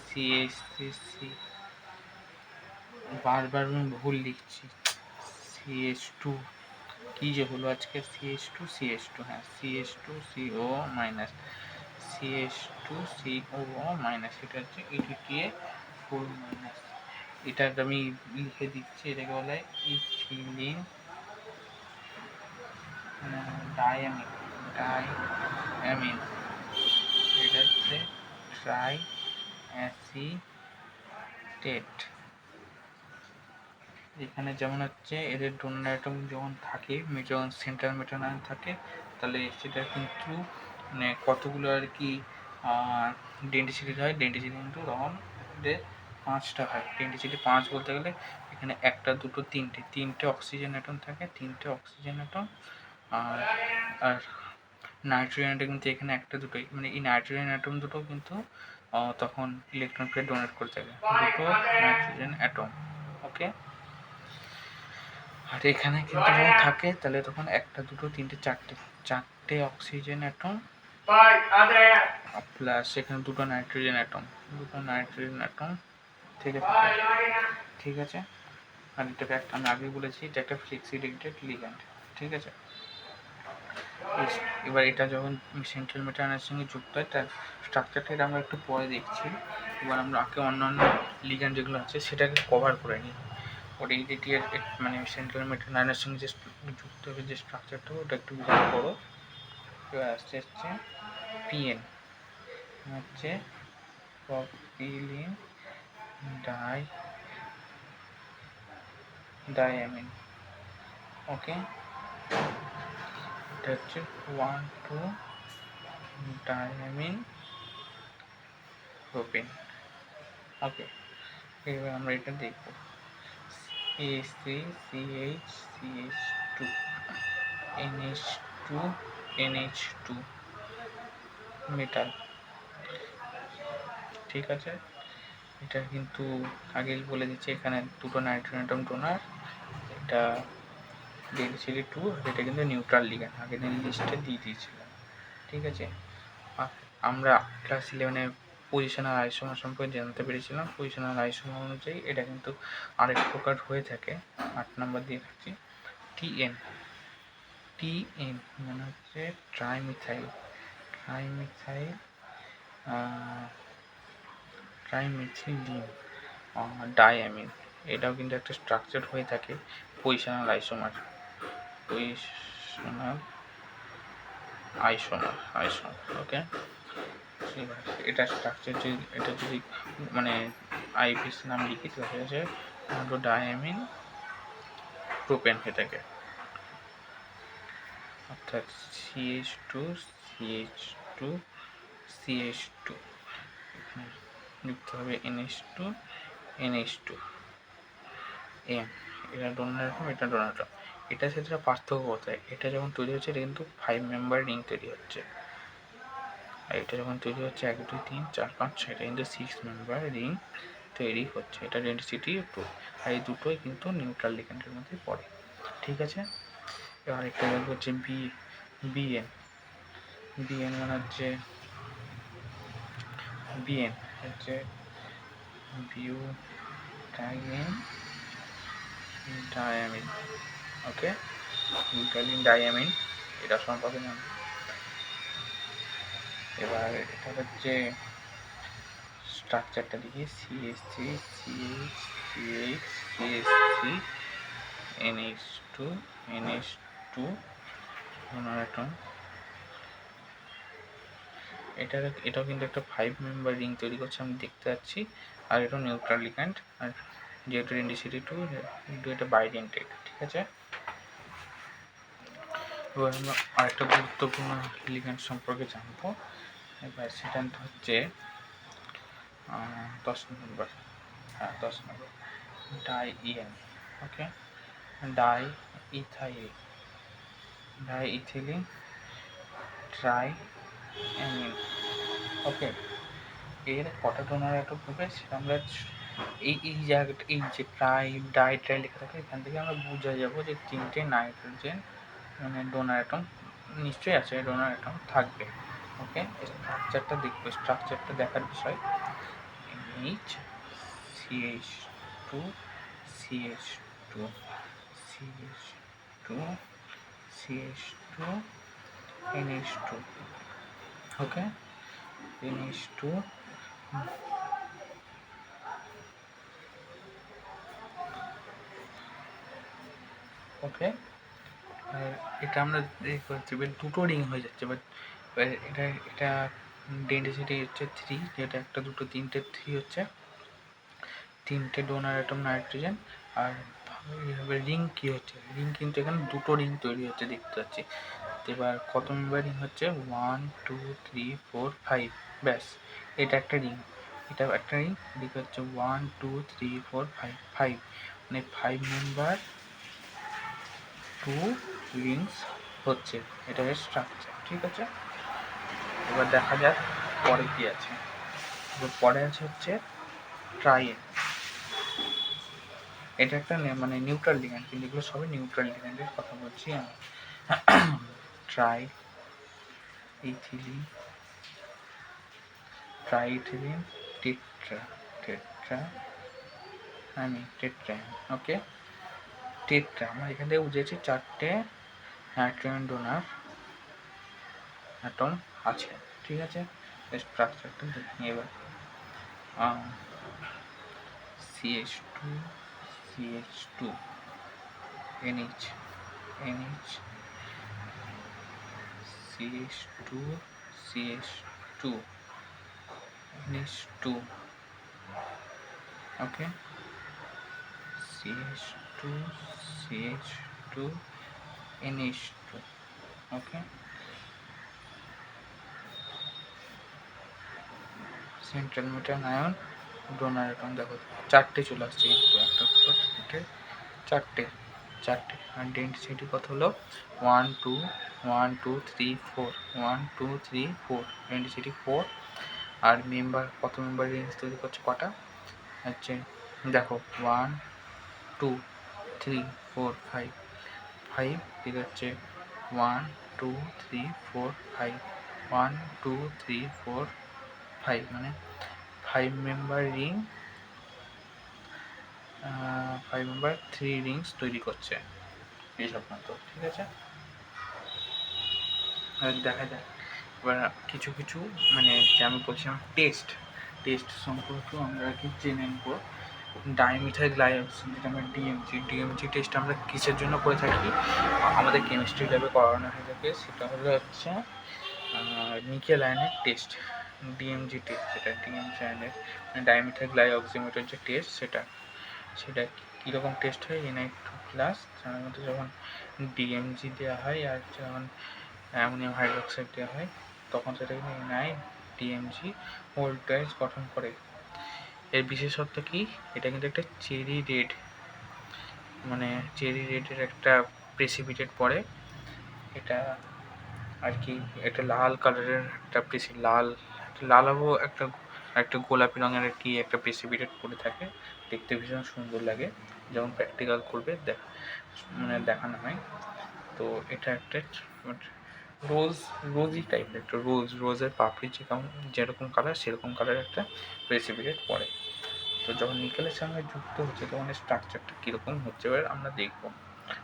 [SPEAKER 1] CH3C, বারবার আমি ভুল লিখছি, CH2 কি যে হলো আজকে, CH2, হ্যাঁ CH2CO-, CH2CO-, এটা হচ্ছে EDTA 4-। এটা আমি লিখে দিচ্ছি, এটাকে বলা হয় ইথিলিন ডাইঅ্যামিন, এটা হচ্ছে ট্রাই অ্যাসিটেট। এখানে যেমন হচ্ছে এদের ডোনার অ্যাটম যখন থাকে, যখন সেন্ট্রাল মেটাল আয়ন থাকে, তাহলে সেটা কিন্তু মানে কতগুলো আর কি ডেন্সিটি হয়, ডেন্সিটি কিন্তু তখন এদের 5টা হয়। ডেন্সিটি 5 বলতে গেলে এখানে 1 2 3টে অক্সিজেন অ্যাটম থাকে, 3টে অক্সিজেন অ্যাটম। আর নাইট্রোজেন অ্যাটম কিন্তু এখানে 1 2, মানে এই নাইট্রোজেন অ্যাটম দুটো কিন্তু তখন ইলেকট্রন পেয়ে ডোনেট করে থাকে, 2 নাইট্রোজেন অ্যাটম। ওকে, আর এখানে কিন্তু যখন থাকে তাহলে তখন 1 2 3 4টে অক্সিজেন অ্যাটম প্লাস এখানে 2 নাইট্রোজেন অ্যাটম থেকে থাকে। ঠিক আছে, আর এটাকে আমি আগেই বলেছি এটা একটা ফ্লেক্সিডেন্টেড লিগ্যান্ড। ঠিক আছে, এবার এটা যখন সেন্ট্রাল মেটাল আয়নের সঙ্গে যুক্ত হয় তার স্ট্রাকচারটা আমরা একটু পরে দেখছি। এবার আমরা আগে অন্যান্য লিগ্যান্ড যেগুলো আছে সেটাকে কভার করে নিই। ওটা ইডিটি এর মানে সেন্ট্রাল মেটানাইনের সঙ্গে যে যুক্ত হবে যে স্ট্রাকচারটা ওটা একটু বিচার করো। এবার আসছে পিএন হচ্ছে প্রপিলিন ডাইঅ্যামিন। ওকে, এটা হচ্ছে 1,2 ডাইঅ্যামিন প্রোপেন। ওকে, এবার আমরা এটা দেখব। CH3CH2 NH2 NH2 metal. ঠিক আছে, এটা কিন্তু আগেই বলে দিচ্ছি, এখানে দুটো নাইট্রোজেন অ্যাটম ডোনার, এটা DNCD2, এটা কিন্তু নিউট্রাল লিগ্যান্ড, আগের দিন লিস্টে দিয়ে দিয়েছিলাম। ঠিক আছে, আমরা ক্লাস 11-এ পজিশনাল আইসোমার সম্পর্কে জানতে পেরেছিলাম। পজিশনাল আইসোমার অনুযায়ী এটা কিন্তু আরেক প্রকার হয়ে থাকে। 8 নাম্বার দিয়ে রাখছি টিএন। টিএন মানে হচ্ছে ট্রাইমিথাইল ট্রাইমিথিলিন ডাইঅ্যামিন। এটাও কিন্তু একটা স্ট্রাকচার হয়ে থাকে পজিশনাল আইসোমার। ওকে, এবার এটা স্ট্রাকচার যদি এটা যদি মানে আইপিএস নাম লিখি তাহলে হচ্ছে ডাইঅ্যামিন প্রোপেন হয়ে থাকে, অর্থাৎ CH2 যুক্ত হবে NH2 এম। এটা ডোনার অ্যাটম, এটা ডোনার অ্যাটম। এটার ক্ষেত্রে পার্থক্য কোথায়? এটা যখন তৈরি হচ্ছে এটা কিন্তু 5 মেম্বার রিং তৈরি হচ্ছে, আর এটা যখন তৈরি হচ্ছে 1 2 3 4 5 6, এটা কিন্তু 6 মেম্বার রিং তৈরি হচ্ছে। এটা ডেনসিটি 2, আর এই দুটোই কিন্তু নিউট্রাল লিগ্যান্ডের মধ্যে পড়ে। ঠিক আছে, এবার একটা দেখবো হচ্ছে বিএন মানে হচ্ছে বিএন হচ্ছে বিউটাইলিন ডাইঅ্যামিন। ওকে, বিউটাইলিন ডাইঅ্যামিন, এটা সম্পর্কে জানো। এবার এটা হচ্ছে স্ট্রাকচারটা দেখি, CH3 NH2 ডোনার অ্যাটম। এটাও কিন্তু একটা 5 মেম্বার রিং তৈরি করছে, আমি দেখতে পাচ্ছি, আর এটা নিউট্রাল লিগ্যান্ড, আর যেহেতু NDCD2 কিন্তু এটা বাইডেন্টেড। ঠিক আছে, এবার আমরা আরেকটা গুরুত্বপূর্ণ লিগ্যান্ড সম্পর্কে জানবো। এবার সেটা হচ্ছে 10 নম্বর, 10 নম্বর ডাইইএন। ওকে, ডাইইথিলিন ট্রাইঅ্যামিন। ওকে, এর কটা ডোনার অ্যাটম হবে সেটা আমরা এই জায়গাটা, এই যে ডাই লেখা থাকে এখান থেকে আমরা বুঝে যাবো যে 3টে নাইট্রোজেন মানে ডোনার অ্যাটম নিশ্চয়ই আছে, ডোনার অ্যাটম থাকবে। ওকে, স্ট্রাকচারটা দেখবো, স্ট্রাকচারটা দেখার বিষয়। CH2 NH2 ওকে, NH2 ওকে। এটা আমরা করছি, এবার দুটো রিং হয়ে যাচ্ছে, বাট এটা ডেন্সিটি হচ্ছে 3, যেটা 1 2 3 3 হচ্ছে 3টে ডোনার অ্যাটম নাইট্রোজেন। আর রিং কি হচ্ছে, রিং কিন্তু এখানে দুটো রিং তৈরি হচ্ছে দেখতে পাচ্ছি। এবার কত মেম্বার রিং হচ্ছে? 1 2 3 4 5, ব্যাস, এটা একটা রিং, এটা একটা রিং, এদিকে হচ্ছে 1 2 3 4 5 মানে 5 মেম্বার 2 রিংস হচ্ছে, এটা স্ট্রাকচার। ঠিক আছে, এবার দেখা যাক পরে কি আছে। এবার পরে আছে হচ্ছে ট্রাইয়েন। এটা একটা মানে নিউট্রাল লিগ্যান্ড, কিন্তু এগুলো সবই নিউট্রাল লিগ্যান্ডের কথা বলছি আমি। ট্রাইইথিলিন টেট্রা ওকে, টেট্রা আমরা এখান থেকে বুঝেছি 4টে নাইট্রোজেন ডোনার অ্যাটম আছে। ঠিক আছে, স্ট্রাকচারটা দেখি এবার। CH2 CH2 NH NH CH2 CH2 NH2 okay, CH2 CH2 NH2 okay, central metal ion donor ion দেখো চারটে চলে আসছে কিন্তু একটা দুটো তিনটে চারটে চারটে আর ডেন্সিটি কত হলো 1 2 1 2 3 4 1 2 3 4 ডেন্সিটি 4 আর মেম্বার কত মেম্বার রেঞ্জ তৈরি করছে কটা হচ্ছে দেখো 1 2 3 4 5 5 ঠিক হচ্ছে 1 2 3 4 5 1 2 3 4 5 মানে 5 মেম্বার রিং 5 মেম্বার 3 রিংস তৈরি করছে এইসব মতো ঠিক আছে। দেখা যাক এবার কিছু কিছু মানে যে আমি বলছিলাম টেস্ট সম্পর্কে আমরা কি জেনে নেব। ডাইমিথাইল গ্লাইকোজেন যেটা আমরা ডিএমজি টেস্ট আমরা কিসের জন্য করে থাকি, আমাদের কেমিস্ট্রি ল্যাবে করানো হয়ে থাকে, সেটা হলো হচ্ছে নিকেল আয়নের টেস্ট, ডিএমজি টেস্ট, যেটা ডিএমজি আয়নের মানে ডাইমিথাইল গ্লাইকোজেনের যে টেস্ট সেটা কীরকম টেস্ট হয় Na2+ তার মধ্যে যখন ডিএমজি দেওয়া হয় আর যখন অ্যামোনিয়াম হাইড্রোক্সাইড দেওয়া হয় তখন সেটা কিন্তু NiDMG ভোল্টেজ গঠন করে। এর বিশেষত্ব কি, এটা কিন্তু একটা চেরি রেড মানে চেরি রেডের একটা প্রেসিপিটেট পড়ে, এটা আর কি একটা লাল কালারের একটা লালাবো একটা গোলাপি রঙের আর কি একটা প্রেসিপিটেট পড়ে থাকে, দেখতে ভীষণ সুন্দর লাগে যখন প্র্যাকটিক্যাল করবে মানে দেখানো হয়। তো এটা একটা রোজি টাইপের একটা রোজের পাপড়ি যেরকম কালার সেরকম কালারের একটা প্রেসিপিটেট পড়ে। তো যখন নিকেলের সঙ্গে যুক্ত হচ্ছে তখন স্ট্রাকচারটা কীরকম হচ্ছে এবার আমরা দেখব,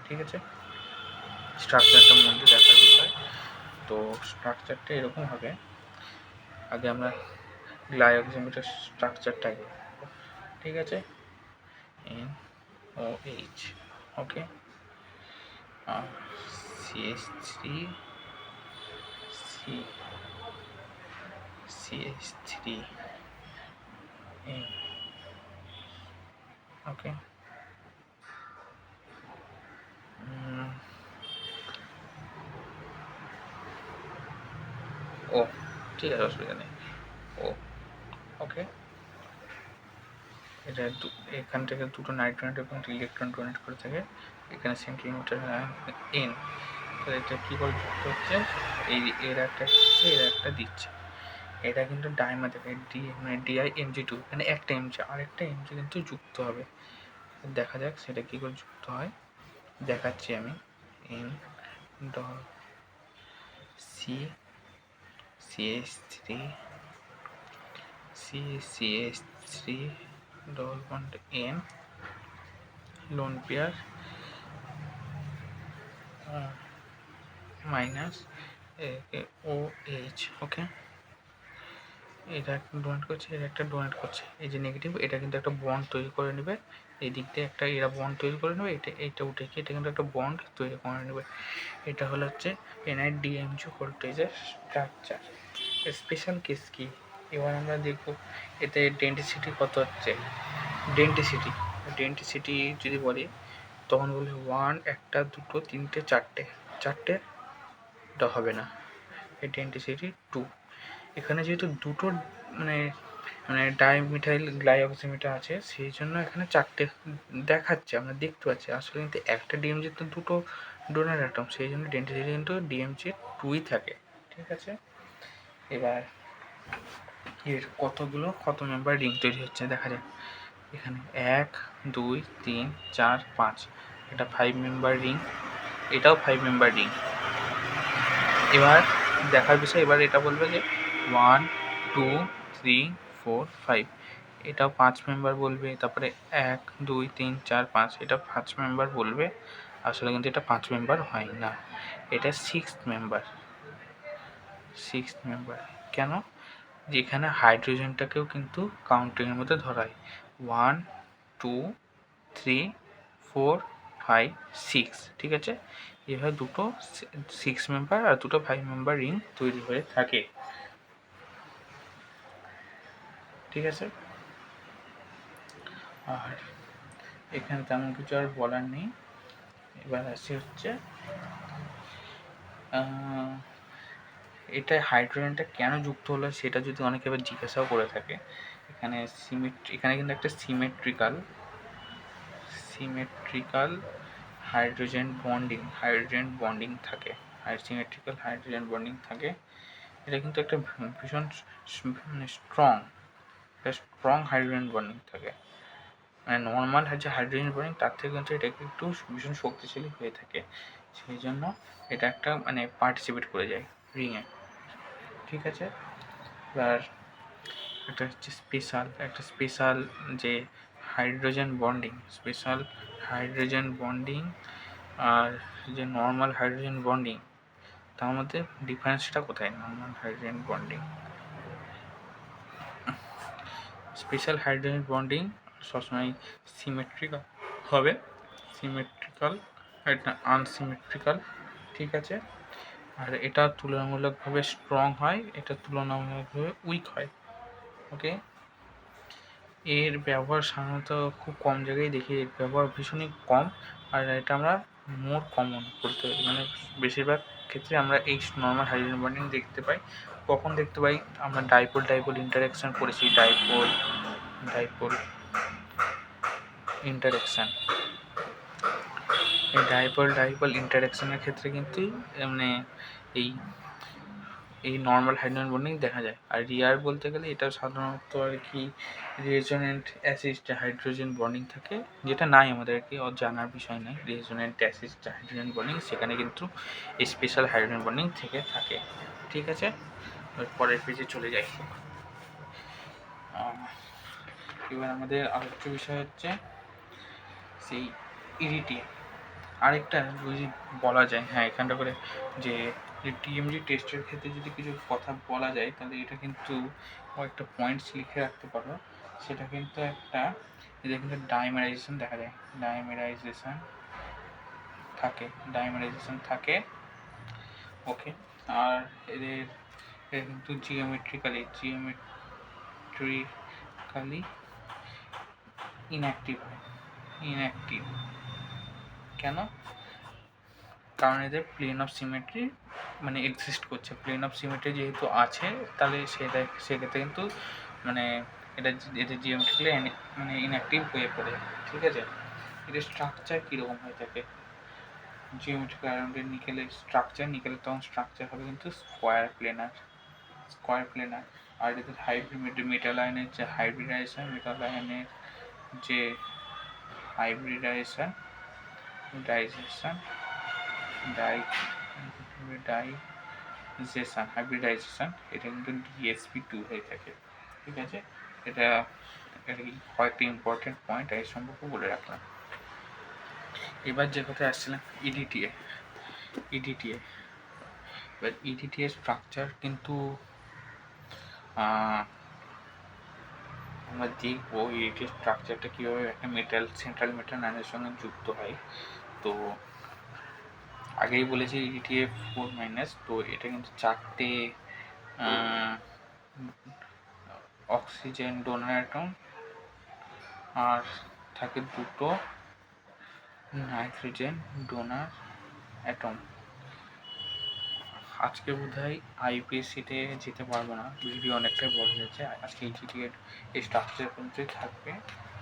[SPEAKER 1] ঠিক আছে। স্ট্রাকচারটা মধ্যে দেখার বিষয়। তো স্ট্রাকচারটা এরকম হবে, আগে আমরা গ্লাইকোজেনের স্ট্রাকচারটা ঠিক আছে, NOH ওকে, CH3 CH3 ওকে, ও ঠিক আছে অসুবিধা নেই, ও ওকে। এটা এখান থেকে দুটো নাইট্রোজেন এবং ইলেকট্রন ডোনেট করে থাকে, এখানে সেন্টিমিটার N, তো এটা কী করে যুক্ত হচ্ছে, এর একটা দিচ্ছে, এটা কিন্তু ডাইমার মানে DiMG2, এখানে একটা এমজি আর একটা এমজি কিন্তু যুক্ত হবে, দেখা যাক সেটা কী করে যুক্ত হয়, দেখাচ্ছি আমি। N CH3 double bond N lone pair minus OH ওকে, এটা একটা ডোনেট করছে, এটা একটা ডোনেট করছে, এই যে নেগেটিভ এটা কিন্তু একটা বন্ড তৈরি করে নেবে, এই দিক দিয়ে একটা এরা বন্ড তৈরি করে নেবে, এইটা উঠে গিয়ে এটা কিন্তু একটা বন্ড তৈরি করে নেবে, এটা হলো হচ্ছে NiDMG ভোল্টেজের স্ট্রাকচার। স্পেশাল কেস কি, এবার আমরা দেখব এতে ডেন্সিটি কত হচ্ছে। ডেন্সিটি যদি বলি তখন বলি 1 একটা দুটো তিনটে চারটেটা হবে না, এই ডেন্সিটি 2, এখানে যেহেতু দুটো মানে ডাইমিথাইল গ্লাইকোজেমিটা আছে সেই জন্য এখানে চারটে দেখাচ্ছে, আমরা দেখতে পাচ্ছি, আসলে কিন্তু একটা ডিএমজি তো দুটো ডোনার অ্যাটম, সেই জন্য ডেন্সিটি কিন্তু ডিএমজি 2ই থাকে, ঠিক আছে। এবার এর কত মেম্বার রিং তৈরি হচ্ছে দেখা যায়, এখানে 1 2 3 4 5, এটা 5 মেম্বার রিং, এটাও 5 মেম্বার রিং। এবার দেখার বিষয়, এবার এটা বলবে যে 1 2 3 4 5, এটাও 5 মেম্বার বলবে, তারপরে 1 2 3 4 5 এটা 5 মেম্বার বলবে, আসলে কিন্তু এটা 5 মেম্বার হয় না, এটা 6 মেম্বার। কেন, যেখানে হাইড্রোজেনটাকেও কিন্তু কাউন্টিংয়ের মধ্যে ধরা হয়, 1 2 3 4 5 6, ঠিক আছে? এভাবে দুটো 6 মেম্বার আর দুটো 5 মেম্বার রিং তৈরি হয়ে থাকে, ঠিক আছে? আর এখানে তেমন কিছু আর বলার নেই। এবার আসি হচ্ছে এটা হাইড্রোজেনটা কেন যুক্ত হলো সেটা যদি অনেকে এবার জিজ্ঞাসাও করে থাকে। এখানে কিন্তু একটা সিমেট্রিক্যাল হাইড্রোজেন বন্ডিং থাকে। সিমেট্রিক্যাল হাইড্রোজেন বন্ডিং থাকে। এটা কিন্তু একটা ভীষণ মানে স্ট্রং হাইড্রোজেন বন্ডিং থাকে। মানে নর্মাল যে হাইড্রোজেন বন্ডিং তার থেকে কিন্তু এটা একটু ভীষণ শক্তিশালী হয়ে থাকে। সেই জন্য এটা একটা মানে পার্টিসিপেট করে যায় রিংয়ে, ঠিক আছে? এবার একটা হচ্ছে স্পেশাল যে স্পেশাল হাইড্রোজেন বন্ডিং আর যে নর্মাল হাইড্রোজেন বন্ডিং, তার মধ্যে ডিফারেন্সটা কোথায়? Normal hydrogen bonding, special hydrogen bonding সবসময় সিমেট্রিক্যাল হবে, এটা আনসিমেট্রিক্যাল, ঠিক আছে? আর এটা তুলনামূলকভাবে স্ট্রং হয়, এটা তুলনামূলকভাবে উইক হয়, ওকে? এর ব্যবহার সাধারণত খুব কম জায়গায় দেখি, এর ব্যবহার ভীষণই কম। আর এটা আমরা মোর কমন করতে পারি, মানে বেশিরভাগ ক্ষেত্রে আমরা এই নর্মাল হাইড্রোজেন বন্ডিং দেখতে পাই। কখন দেখতে পাই? আমরা ডাইপোল ইন্টারাকশান পড়েছি, ডাইপোল ইন্টারাকশান। এই ডাইপোল ইন্টারাকশানের ক্ষেত্রে কিন্তু মানে এই নর্মাল হাইড্রোজেন বন্ডিং দেখা যায়। আর রিয়ার বলতে গেলে এটা সাধারণত আর কি রেজোনেন্ট অ্যাসিস্ট হাইড্রোজেন বন্ডিং থাকে, যেটা নাই আমাদের আর কি জানার বিষয় নয়। রেজোনেন্ট অ্যাসিস্ট হাইড্রোজেন বন্ডিং, সেখানে কিন্তু স্পেশাল হাইড্রোজেন বন্ডিং থেকে থাকে, ঠিক আছে? পরের পেজে চলে যাই। এবার আমাদের আরেকটা বিষয় হচ্ছে সেই ইরিটি। আরেকটা যদি বলা যায়, হ্যাঁ, এখানটা করে যে টিএমজি টেস্টের ক্ষেত্রে যদি কিছু কথা বলা যায়, তাহলে এটা কিন্তু কয়েকটা পয়েন্টস লিখে রাখতে পারো। সেটা কিন্তু এদের কিন্তু ডাইমারাইজেশন দেখা যায়, ডাইমারাইজেশন থাকে, ওকে? আর এদের কিন্তু জিওমেট্রিক্যালি ইনঅ্যাক্টিভ কেন? কারণ এদের প্লেন অফ সিমেট্রি মানে এক্সিস্ট করছে, প্লেন অফ সিমেট্রি যেহেতু আছে, তাহলে সেক্ষেত্রে কিন্তু মানে এদের জিওমেট্রিক্যালি মানে ইনঅ্যাক্টিভ হয়ে পড়ে, ঠিক আছে? এদের স্ট্রাকচার কীরকম হয়ে থাকে? জিওমেট্রিক্যাল আয়রনের নিকেলের তখন স্ট্রাকচার হবে কিন্তু স্কোয়ার প্লেনার। আর এদের মেটাল আয়নের যে হাইব্রিডাইজেশন এটা কিন্তু DsP2 হয়ে থাকে, ঠিক আছে? এটা কয়েকটা ইম্পর্টেন্ট পয়েন্ট এই সম্পর্কে বলে রাখলাম। এবার যে কথা আসছিলাম ইডিটিএ। এবার ইডিটিএ স্ট্রাকচার কিন্তু আমরা দেখবো ইডিটিএ স্ট্রাকচারটা কীভাবে একটা সেন্ট্রাল মেটাল আয়নের সঙ্গে যুক্ত হয়। তো আগেই বলেছি ইডিটিএ 4-, তো এটা কিন্তু 4টে অক্সিজেন ডোনার অ্যাটম আর থাকে 2টো নাইট্রোজেন ডোনার অ্যাটম। আজকে বোধহয় আইপিএসসিতে যেতে পারবো না, ভিডিও অনেকটাই বড় হয়েছে। আজকে ইডিটিএর এই স্ট্রাকচার পর্যন্তই থাকবে।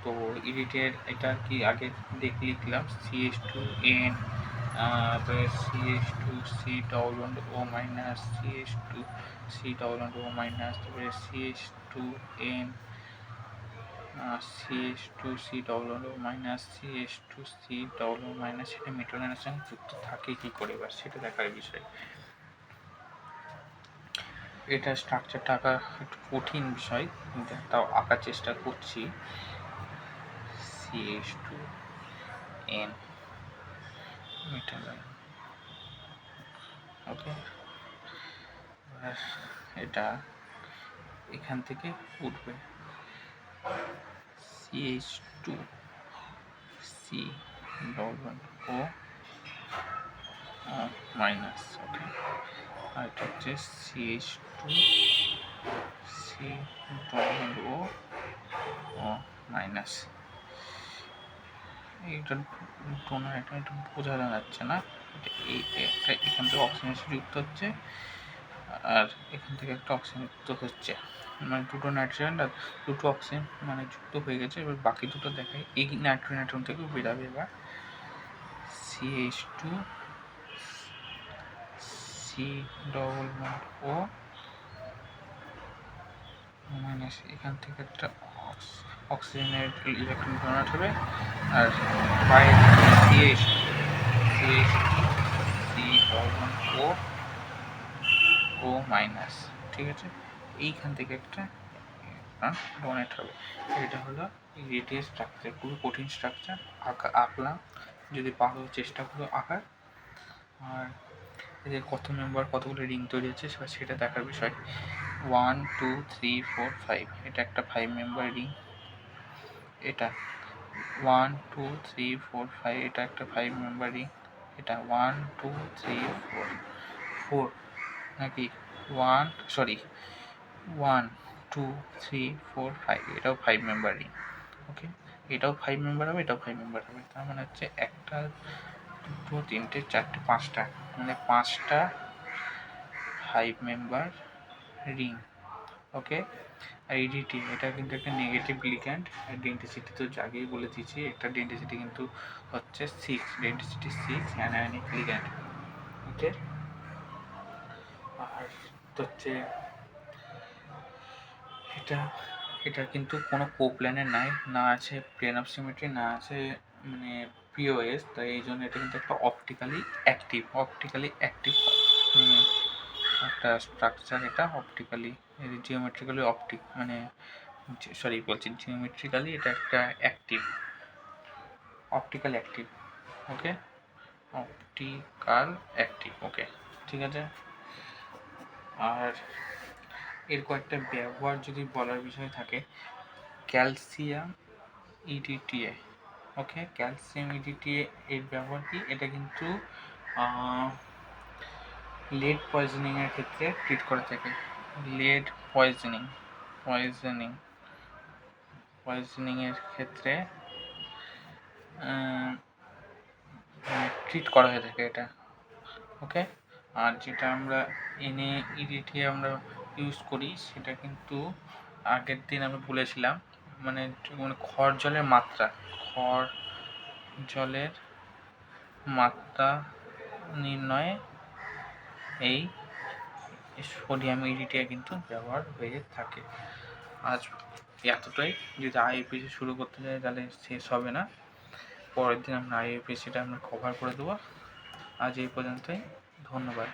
[SPEAKER 1] তো ইডিটিএর এটা কি আগে লিখলাম CH2N, তারপরে CH2C double bond O minus, CH2C double bond O minus, তারপরে CH2N, CH2C double bond O minus, CH2C double bond minus. সেটা মেটাল আয়নের সঙ্গে যুক্ত থাকে কি করে, এবার সেটা দেখার বিষয়। এটা স্ট্রাকচারটা আঁকা একটু কঠিন বিষয়, তাও আঁকার চেষ্টা করছি। CH2N মেটাল আয়ন, ওকে? এটা এখান থেকে উঠবে CH2 O মাইনাস, ওকে। আর এটা হচ্ছে CH2CO মাইনাস। এইটা এটা একটু বোঝা যাচ্ছে না। এখান থেকে অক্সিজেন যুক্ত হচ্ছে আর এখান থেকে একটা অক্সিজেন যুক্ত হচ্ছে, মানে দুটো নাইট্রোজেন আর দুটো অক্সিজেন মানে যুক্ত হয়ে গেছে। এবার বাকি দুটো দেখাই। এই নাইট্রোজেন থেকে বেরাবে এবার CH2CO মাইনাস। এখান থেকে একটা অক্সিজেনের ইলেকট্রন ডোনেট হবে আর বাইরে CH3CO মাইনাস, ঠিক আছে। এইখান থেকে একটা ডোনেট হবে। এটা হলো রেডিয়াস স্ট্রাকচার, খুবই কঠিন স্ট্রাকচার। আঁকলাম, যদি পারো চেষ্টা করো আঁকার। আর এদের কত মেম্বার, কতগুলো রিং তৈরি হচ্ছে সেটা দেখার বিষয়। 1 2 3 4 5, এটা একটা 5 মেম্বার রিং। এটা 1 2 3 4 5, এটা একটা 5 মেম্বার রিং। এটা 1 2 3 4 নাকি 1 2 3 4 5, এটাও 5 মেম্বার রিং, ওকে। এটাও 5 মেম্বার হবে, এটাও 5 মেম্বার হবে। তার মানে হচ্ছে একটা, দুটো, তিনটে, চারটে, পাঁচটা, মানে 5টা 5 মেম্বার রিং, ওকে। আর ইডিটি, এটা কিন্তু একটা নেগেটিভ লিগ্যান্ড। আর ডেন্সিটি তো আগেই বলে দিয়েছি, একটা ডেন্সিটি কিন্তু হচ্ছে 6, ডেন্সিটি 6 অ্যানায়নিক লিগ্যান্ড, ওকে। আর হচ্ছে এটা কিন্তু কোনো কোপ্ল্যানের নাই, না আছে প্লেন অফ সিমেট্রি, না আছে মানে পিওএস। তাই এই জন্য এটা কিন্তু একটা অপটিক্যালি অ্যাক্টিভ একটা স্ট্রাকচার। এটা জিওমেট্রিক্যালি জিওমেট্রিক্যালি এটা একটা অপটিক্যাল অ্যাক্টিভ, ওকে। ওকে, ঠিক আছে। আর এর কয়েকটা ব্যবহার যদি বলার বিষয় থাকে, ক্যালসিয়াম ইডিটিএ, ওকে। ক্যালসিয়াম ইডিটিএ এর ব্যবহার কি? এটা কিন্তু লেড পয়জনিং এর ক্ষেত্রে ট্রিট করে থাকে। লেড পয়জনিং এর ক্ষেত্রে ট্রিট করা হয়ে থাকে এটা, ওকে। আর যেটা আমরা NaEDTA আমরা ইউজ করি, সেটা কিন্তু আগের দিন আমি বলেছিলাম, মানে খড় জলের মাত্রা নির্ণয়ে এই সোডিয়াম ইডিটিয়া কিন্তু ব্যবহার হয়ে থাকে। আজ এতটাই। যদি IUPAC শুরু করতে যাই তাহলে শেষ হবে না। পরের দিন আমরা IUPACটা আমরা কভার করে দেবো। আজ এই পর্যন্তই, ধন্যবাদ।